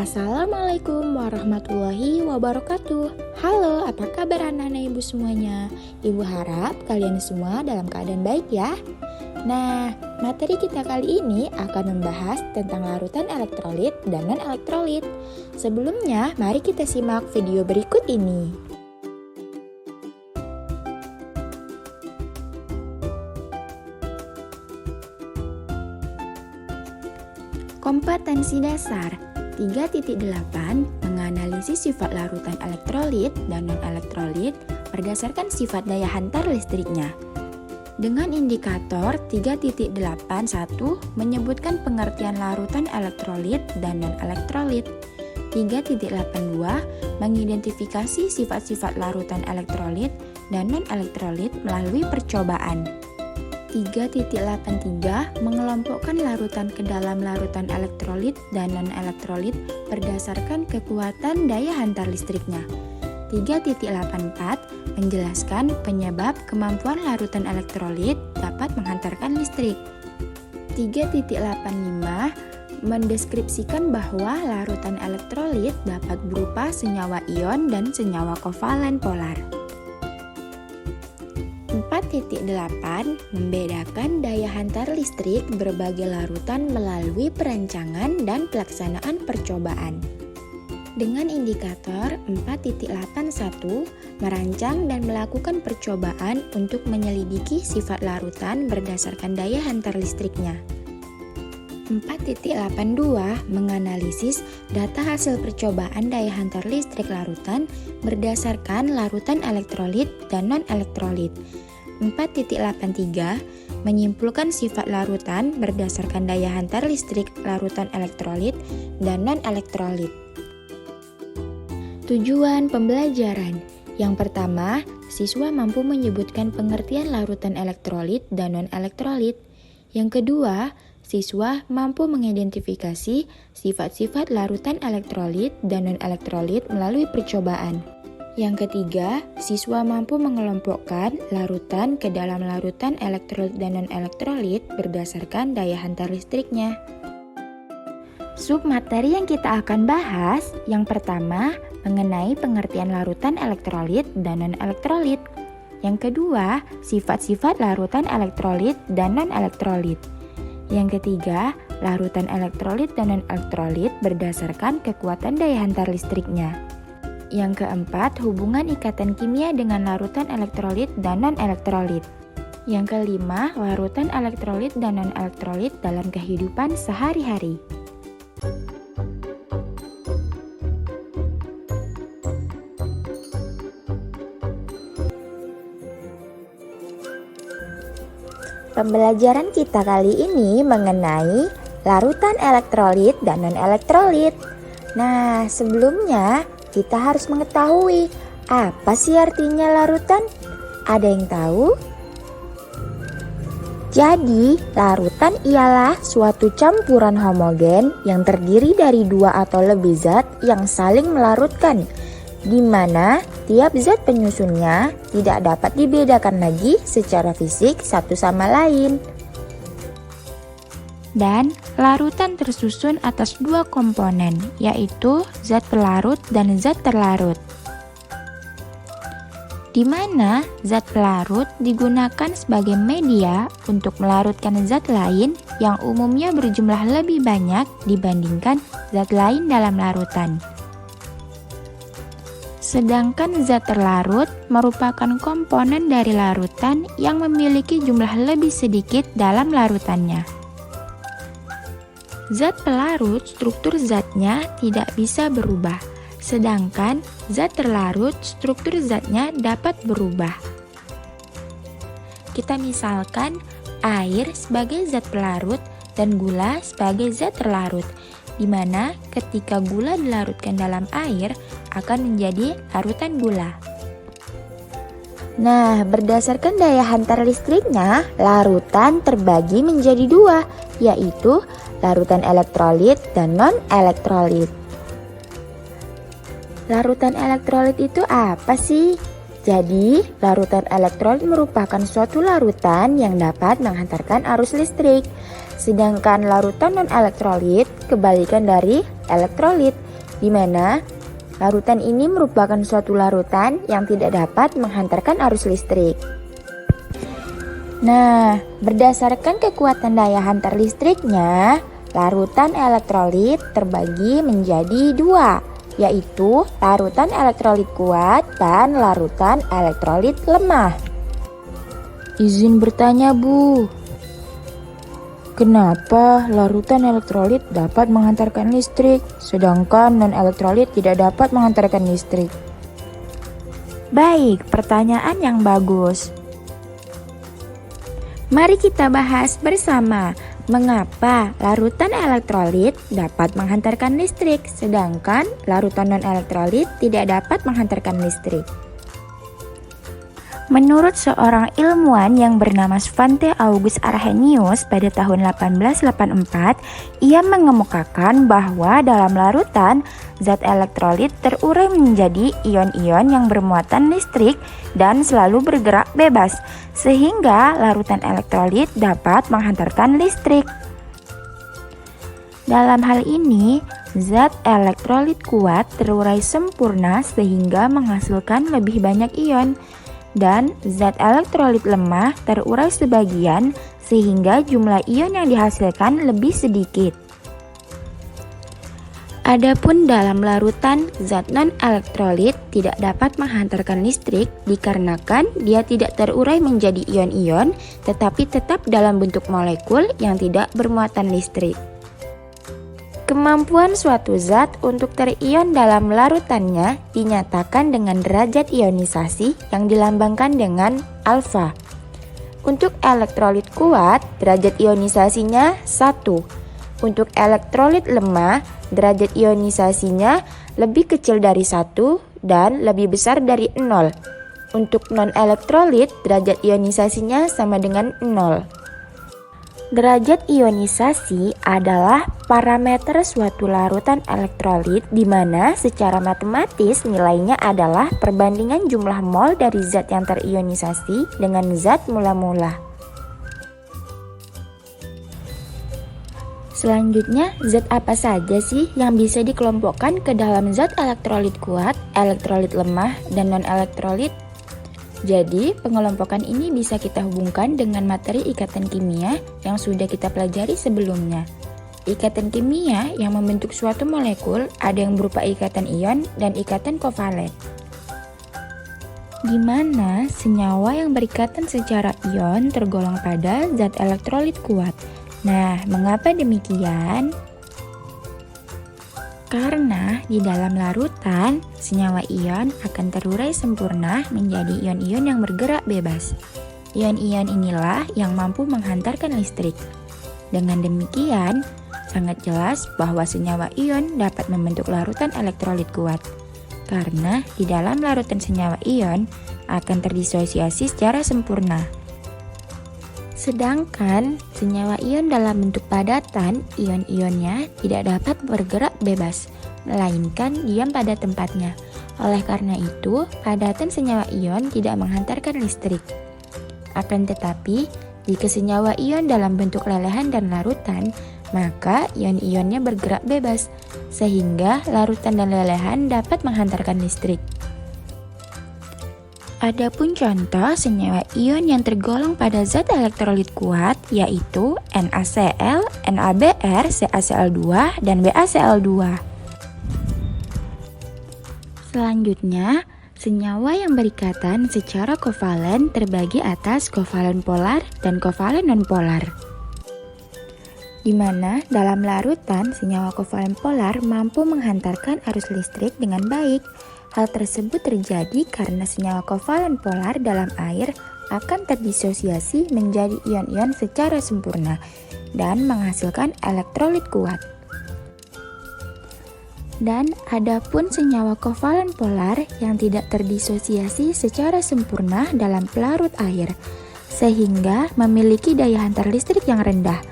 Assalamualaikum warahmatullahi wabarakatuh. Halo, apa kabar anak-anak ibu semuanya? Ibu harap kalian semua dalam keadaan baik ya. Nah, materi kita kali ini akan membahas tentang larutan elektrolit dan non-elektrolit. Sebelumnya, mari kita simak video berikut ini. Kompetensi dasar 3.8 menganalisis sifat larutan elektrolit dan non-elektrolit berdasarkan sifat daya hantar listriknya. Dengan indikator 3.81 menyebutkan pengertian larutan elektrolit dan non-elektrolit. 3.82 mengidentifikasi sifat-sifat larutan elektrolit dan non-elektrolit melalui percobaan. 3.83 mengelompokkan larutan ke dalam larutan elektrolit dan non-elektrolit berdasarkan kekuatan daya hantar listriknya. 3.84 menjelaskan penyebab kemampuan larutan elektrolit dapat menghantarkan listrik. 3.85 mendeskripsikan bahwa larutan elektrolit dapat berupa senyawa ion dan senyawa kovalen polar. 4.8 membedakan daya hantar listrik berbagai larutan melalui perancangan dan pelaksanaan percobaan. Dengan indikator 4.81 merancang dan melakukan percobaan untuk menyelidiki sifat larutan berdasarkan daya hantar listriknya. 4.82 menganalisis data hasil percobaan daya hantar listrik larutan berdasarkan larutan elektrolit dan non-elektrolit. 4.83 menyimpulkan sifat larutan berdasarkan daya hantar listrik larutan elektrolit dan non-elektrolit. Tujuan pembelajaran. Yang pertama, siswa mampu menyebutkan pengertian larutan elektrolit dan non-elektrolit. Yang kedua, siswa mampu mengidentifikasi sifat-sifat larutan elektrolit dan non-elektrolit melalui percobaan. Yang ketiga, siswa mampu mengelompokkan larutan ke dalam larutan elektrolit dan non-elektrolit berdasarkan daya hantar listriknya. Submateri yang kita akan bahas, yang pertama, mengenai pengertian larutan elektrolit dan non-elektrolit. Yang kedua, sifat-sifat larutan elektrolit dan non-elektrolit. Yang ketiga, larutan elektrolit dan non-elektrolit berdasarkan kekuatan daya hantar listriknya. Yang keempat, hubungan ikatan kimia dengan larutan elektrolit dan non-elektrolit. Yang kelima, larutan elektrolit dan non-elektrolit dalam kehidupan sehari-hari. Pembelajaran kita kali ini mengenai larutan elektrolit dan non-elektrolit. Nah, sebelumnya kita harus mengetahui apa sih artinya larutan? Ada yang tahu? Jadi, larutan ialah suatu campuran homogen yang terdiri dari dua atau lebih zat yang saling melarutkan, di mana tiap zat penyusunnya tidak dapat dibedakan lagi secara fisik satu sama lain. Dan larutan tersusun atas dua komponen, yaitu zat pelarut dan zat terlarut. Di mana zat pelarut digunakan sebagai media untuk melarutkan zat lain yang umumnya berjumlah lebih banyak dibandingkan zat lain dalam larutan. Sedangkan zat terlarut merupakan komponen dari larutan yang memiliki jumlah lebih sedikit dalam larutannya. Zat pelarut struktur zatnya tidak bisa berubah, sedangkan zat terlarut struktur zatnya dapat berubah. Kita misalkan air sebagai zat pelarut dan gula sebagai zat terlarut, di mana ketika gula dilarutkan dalam air akan menjadi larutan gula. Nah, berdasarkan daya hantar listriknya, larutan terbagi menjadi dua, yaitu larutan elektrolit dan non-elektrolit. Larutan elektrolit itu apa sih? Jadi, larutan elektrolit merupakan suatu larutan yang dapat menghantarkan arus listrik. Sedangkan larutan non-elektrolit kebalikan dari elektrolit, di mana larutan ini merupakan suatu larutan yang tidak dapat menghantarkan arus listrik. Nah, berdasarkan kekuatan daya hantar listriknya, larutan elektrolit terbagi menjadi dua, yaitu larutan elektrolit kuat dan larutan elektrolit lemah. Izin bertanya, Bu. Kenapa larutan elektrolit dapat menghantarkan listrik, sedangkan non-elektrolit tidak dapat menghantarkan listrik? Baik, pertanyaan yang bagus. Mari kita bahas bersama, mengapa larutan elektrolit dapat menghantarkan listrik, sedangkan larutan non-elektrolit tidak dapat menghantarkan listrik. Menurut seorang ilmuwan yang bernama Svante August Arrhenius pada tahun 1884, ia mengemukakan bahwa dalam larutan, zat elektrolit terurai menjadi ion-ion yang bermuatan listrik dan selalu bergerak bebas, sehingga larutan elektrolit dapat menghantarkan listrik. Dalam hal ini, zat elektrolit kuat terurai sempurna sehingga menghasilkan lebih banyak ion, dan zat elektrolit lemah terurai sebagian sehingga jumlah ion yang dihasilkan lebih sedikit. Adapun dalam larutan, zat non-elektrolit tidak dapat menghantarkan listrik dikarenakan dia tidak terurai menjadi ion-ion tetapi tetap dalam bentuk molekul yang tidak bermuatan listrik. Kemampuan suatu zat untuk terion dalam larutannya dinyatakan dengan derajat ionisasi yang dilambangkan dengan alfa. Untuk elektrolit kuat, derajat ionisasinya 1. Untuk elektrolit lemah, derajat ionisasinya lebih kecil dari 1 dan lebih besar dari 0. Untuk non-elektrolit, derajat ionisasinya sama dengan 0. Derajat ionisasi adalah parameter suatu larutan elektrolit di mana secara matematis nilainya adalah perbandingan jumlah mol dari zat yang terionisasi dengan zat mula-mula. Selanjutnya, zat apa saja sih yang bisa dikelompokkan ke dalam zat elektrolit kuat, elektrolit lemah, dan non-elektrolit? Jadi, pengelompokan ini bisa kita hubungkan dengan materi ikatan kimia yang sudah kita pelajari sebelumnya. Ikatan kimia yang membentuk suatu molekul ada yang berupa ikatan ion dan ikatan kovalen. Di mana senyawa yang berikatan secara ion tergolong pada zat elektrolit kuat. Nah, mengapa demikian? Karena di dalam larutan, senyawa ion akan terurai sempurna menjadi ion-ion yang bergerak bebas. Ion-ion inilah yang mampu menghantarkan listrik. Dengan demikian, sangat jelas bahwa senyawa ion dapat membentuk larutan elektrolit kuat. Karena di dalam larutan senyawa ion akan terdisosiasi secara sempurna. Sedangkan senyawa ion dalam bentuk padatan, ion-ionnya tidak dapat bergerak bebas, melainkan diam pada tempatnya. Oleh karena itu, padatan senyawa ion tidak menghantarkan listrik. Akan tetapi, jika senyawa ion dalam bentuk lelehan dan larutan, maka ion-ionnya bergerak bebas, sehingga larutan dan lelehan dapat menghantarkan listrik. Adapun contoh senyawa ion yang tergolong pada zat elektrolit kuat yaitu NaCl, NaBr, CaCl2, dan BaCl2. Selanjutnya, senyawa yang berikatan secara kovalen terbagi atas kovalen polar dan kovalen nonpolar. Di mana dalam larutan senyawa kovalen polar mampu menghantarkan arus listrik dengan baik. Hal tersebut terjadi karena senyawa kovalen polar dalam air akan terdisosiasi menjadi ion-ion secara sempurna dan menghasilkan elektrolit kuat. Dan adapun senyawa kovalen polar yang tidak terdisosiasi secara sempurna dalam pelarut air, sehingga memiliki daya hantar listrik yang rendah.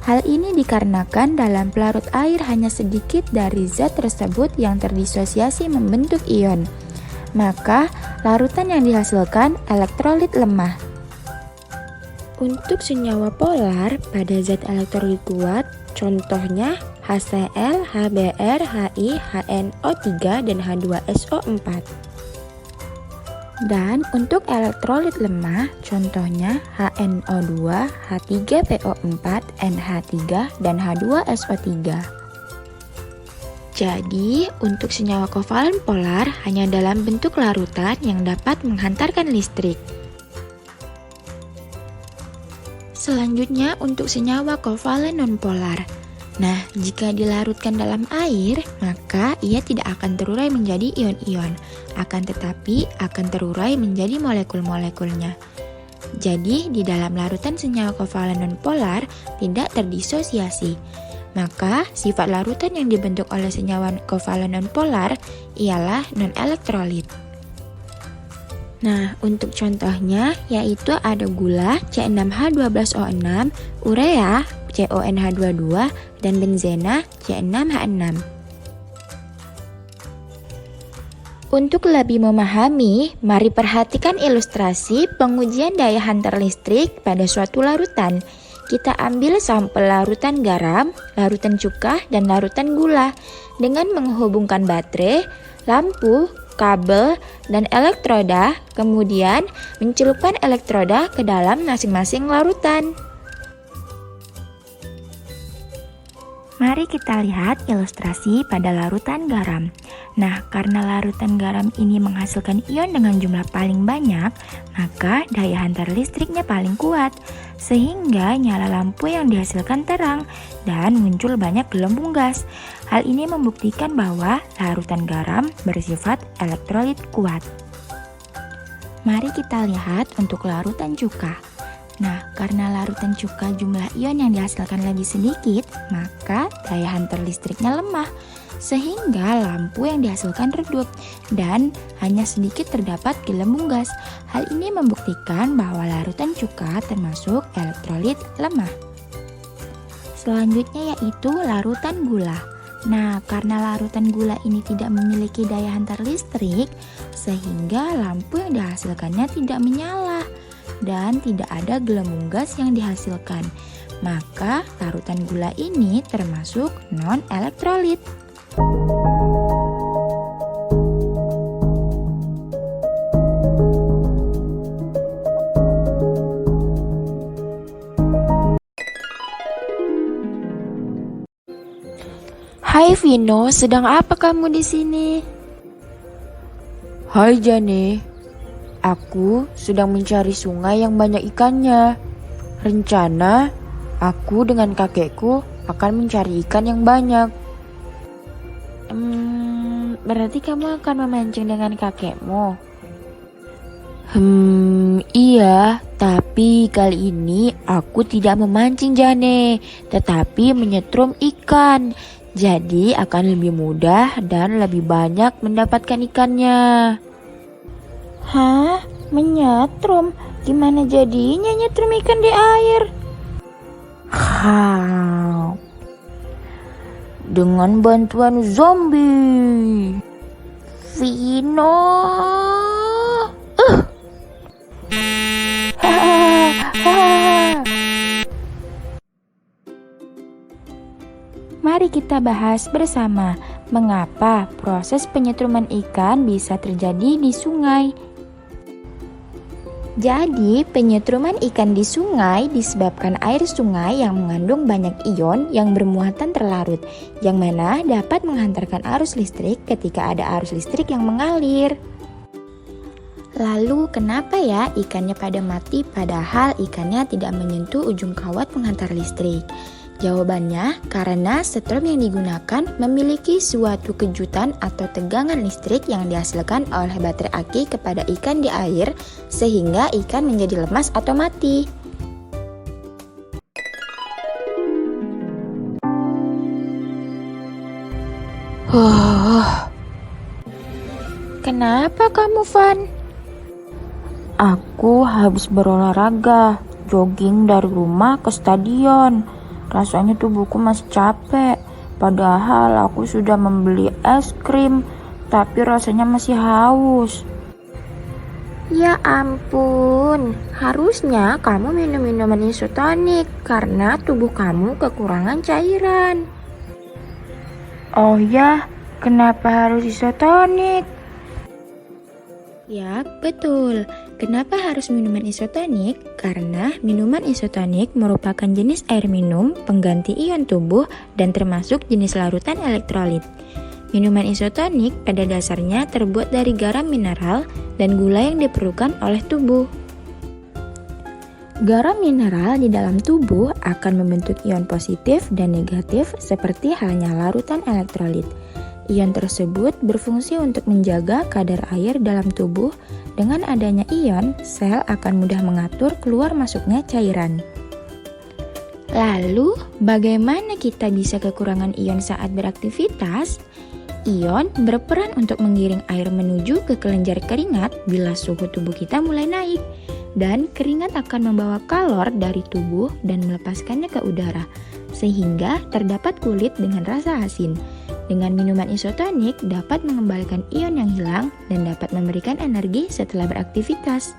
Hal ini dikarenakan dalam pelarut air hanya sedikit dari zat tersebut yang terdisosiasi membentuk ion. Maka, larutan yang dihasilkan elektrolit lemah. Untuk senyawa polar pada zat elektrolit kuat, contohnya HCl, HBr, Hi, HNO3, dan H2SO4. Dan untuk elektrolit lemah, contohnya HNO2, H3PO4, NH3, dan H2SO3. Jadi, untuk senyawa kovalen polar hanya dalam bentuk larutan yang dapat menghantarkan listrik. Selanjutnya untuk senyawa kovalen nonpolar. Nah, jika dilarutkan dalam air, maka ia tidak akan terurai menjadi ion-ion, akan tetapi akan terurai menjadi molekul-molekulnya. Jadi, di dalam larutan senyawa kovalen nonpolar tidak terdisosiasi. Maka, sifat larutan yang dibentuk oleh senyawa kovalen nonpolar ialah non-elektrolit. Nah, untuk contohnya yaitu ada gula C6H12O6, urea CONH22, dan benzena C6H6. Untuk lebih memahami, mari perhatikan ilustrasi pengujian daya hantar listrik pada suatu larutan. Kita ambil sampel larutan garam, larutan cuka, dan larutan gula dengan menghubungkan baterai, lampu, kabel, dan elektroda, kemudian mencelupkan elektroda ke dalam masing-masing larutan. Mari kita lihat ilustrasi pada larutan garam. Nah, karena larutan garam ini menghasilkan ion dengan jumlah paling banyak, maka daya hantar listriknya paling kuat, sehingga nyala lampu yang dihasilkan terang dan muncul banyak gelembung gas. Hal ini membuktikan bahwa larutan garam bersifat elektrolit kuat. Mari kita lihat untuk larutan cuka. Nah, karena larutan cuka jumlah ion yang dihasilkan lebih sedikit, maka daya hantar listriknya lemah, sehingga lampu yang dihasilkan redup dan hanya sedikit terdapat gelembung gas. Hal ini membuktikan bahwa larutan cuka termasuk elektrolit lemah. Selanjutnya yaitu larutan gula. Nah, karena larutan gula ini tidak memiliki daya hantar listrik, sehingga lampu yang dihasilkannya tidak menyala dan tidak ada gelembung gas yang dihasilkan. Maka larutan gula ini termasuk non-elektrolit. Hai Vino, sedang apa kamu di sini? Hai Jane, aku sedang mencari sungai yang banyak ikannya. Rencana, aku dengan kakekku akan mencari ikan yang banyak. Berarti kamu akan memancing dengan kakekmu? Iya, tapi kali ini aku tidak memancing Jane, tetapi menyetrum ikan. Jadi akan lebih mudah dan lebih banyak mendapatkan ikannya. Hah? Menyetrum? Gimana jadinya nyetrum ikan di air? Dengan bantuan zombie. Vino. Mari kita bahas bersama mengapa proses penyetruman ikan bisa terjadi di sungai. Jadi, penyetruman ikan di sungai disebabkan air sungai yang mengandung banyak ion yang bermuatan terlarut, yang mana dapat menghantarkan arus listrik ketika ada arus listrik yang mengalir. Lalu, kenapa ya ikannya pada mati padahal ikannya tidak menyentuh ujung kawat penghantar listrik? Jawabannya, karena setrum yang digunakan memiliki suatu kejutan atau tegangan listrik yang dihasilkan oleh baterai aki kepada ikan di air, sehingga ikan menjadi lemas atau mati. Kenapa kamu, Van? Aku habis berolahraga, jogging dari rumah ke stadion. Rasanya tubuhku masih capek, padahal aku sudah membeli es krim, tapi rasanya masih haus. Ya ampun, harusnya kamu minum minuman isotonik karena tubuh kamu kekurangan cairan. Oh ya, kenapa harus isotonik? Ya, betul. Kenapa harus minuman isotonik? Karena minuman isotonik merupakan jenis air minum pengganti ion tubuh dan termasuk jenis larutan elektrolit. Minuman isotonik pada dasarnya terbuat dari garam mineral dan gula yang diperlukan oleh tubuh. Garam mineral di dalam tubuh akan membentuk ion positif dan negatif seperti halnya larutan elektrolit. Ion tersebut berfungsi untuk menjaga kadar air dalam tubuh. Dengan adanya ion, sel akan mudah mengatur keluar masuknya cairan. Lalu, bagaimana kita bisa kekurangan ion saat beraktivitas? Ion berperan untuk menggiring air menuju ke kelenjar keringat bila suhu tubuh kita mulai naik. Dan keringat akan membawa kalor dari tubuh dan melepaskannya ke udara, sehingga terdapat kulit dengan rasa asin. Dengan minuman isotonik dapat mengembalikan ion yang hilang dan dapat memberikan energi setelah beraktivitas.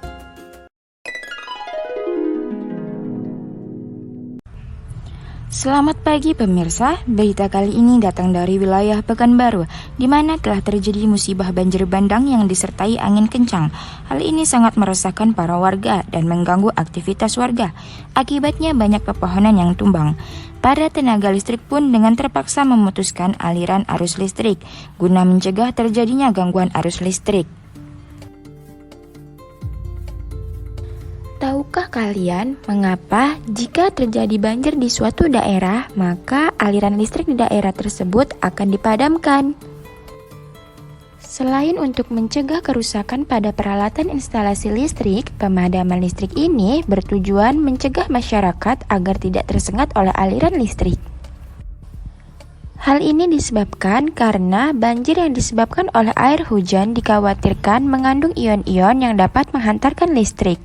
Selamat pagi pemirsa, berita kali ini datang dari wilayah Pekanbaru, di mana telah terjadi musibah banjir bandang yang disertai angin kencang. Hal ini sangat meresahkan para warga dan mengganggu aktivitas warga. Akibatnya banyak pepohonan yang tumbang. Para tenaga listrik pun dengan terpaksa memutuskan aliran arus listrik, guna mencegah terjadinya gangguan arus listrik. Tahukah kalian mengapa jika terjadi banjir di suatu daerah, maka aliran listrik di daerah tersebut akan dipadamkan? Selain untuk mencegah kerusakan pada peralatan instalasi listrik, pemadaman listrik ini bertujuan mencegah masyarakat agar tidak tersengat oleh aliran listrik. Hal ini disebabkan karena banjir yang disebabkan oleh air hujan dikhawatirkan mengandung ion-ion yang dapat menghantarkan listrik.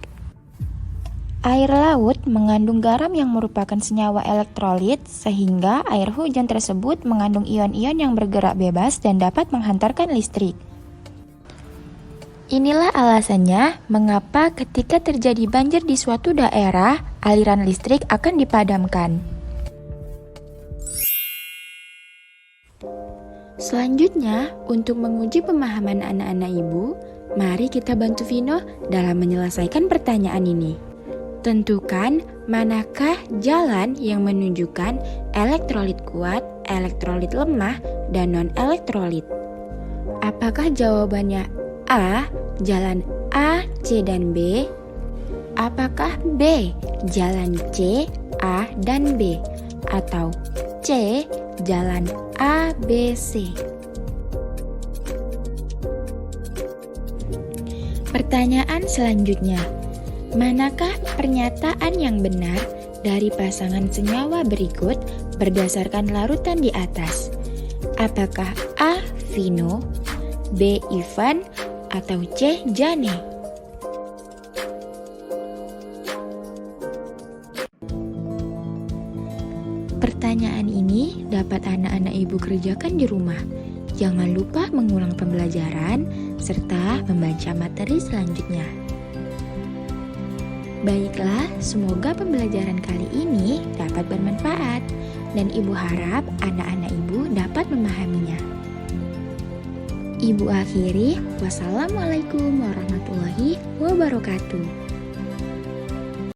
Air laut mengandung garam yang merupakan senyawa elektrolit, sehingga air hujan tersebut mengandung ion-ion yang bergerak bebas dan dapat menghantarkan listrik. Inilah alasannya mengapa ketika terjadi banjir di suatu daerah, aliran listrik akan dipadamkan. Selanjutnya, untuk menguji pemahaman anak-anak ibu, mari kita bantu Vino dalam menyelesaikan pertanyaan ini. Tentukan manakah jalan yang menunjukkan elektrolit kuat, elektrolit lemah, dan non-elektrolit. Apakah jawabannya A, jalan A, C, dan B? Apakah B, jalan C, A, dan B? Atau C, jalan A, B, C? Pertanyaan selanjutnya. Manakah pernyataan yang benar dari pasangan senyawa berikut berdasarkan larutan di atas? Apakah A. Vino, B. Ivan, atau C. Jane? Pertanyaan ini dapat anak-anak ibu kerjakan di rumah. Jangan lupa mengulang pembelajaran serta membaca materi selanjutnya. Baiklah, semoga pembelajaran kali ini dapat bermanfaat dan ibu harap anak-anak ibu dapat memahaminya. Ibu akhiri, wassalamualaikum warahmatullahi wabarakatuh.